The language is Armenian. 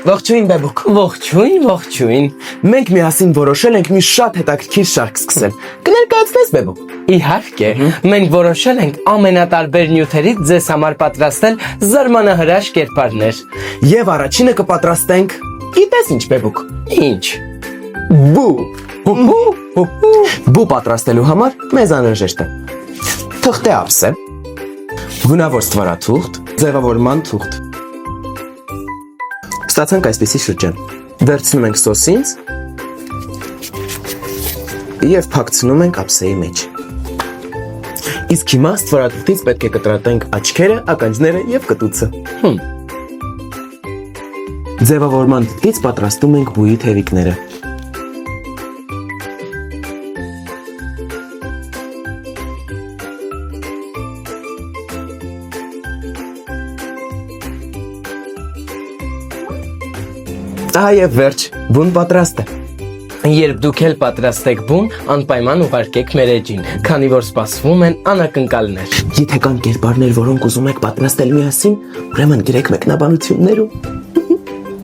Ողջույն բեբուկ։ Ողջույն։ Մենք միասին որոշել ենք մի շատ հետաքրքիր շարք սկսել։ Կներկայացնես բեբուկ։ Իհարկե, մենք որոշել ենք ամենատարբեր նյութերից ձեզ համար պատրաստել զարմանահրաշ կերպարներ։ Եվ առաջինը կպատրաստենք, գիտես ինչ բեբուկ։ Ինչ։ Բու պատրաստելու համար մեզ անհրաժեշտ է թղթե ափսե, գունավոր ստվարաթուղթ, ձևավորման թուղթ։ Ստացանք այսպիսի շրջան։ Վերցնում ենք սոսինց և փակցնում ենք ափսեի մեջ։ Իսկ հիմա ստվարաթուղթից պետք է կտրատենք աչքերը, ականջները և կտուցը։ Ձևավորման թղթից պատրաստում ենք բույի թևիկները։ Եվ վերջ, բուն պատրաստ է։ Երբ դուք էլ պատրաստեք բուն, անպայման ուղարկեք մեր էջին, քանի որ սպասվում են անակնկալներ։ Եթե կան կերպարներ, որոնք ուզում եք պատրաստել միասին, ուրեմն գրեք մեկնաբանություններում։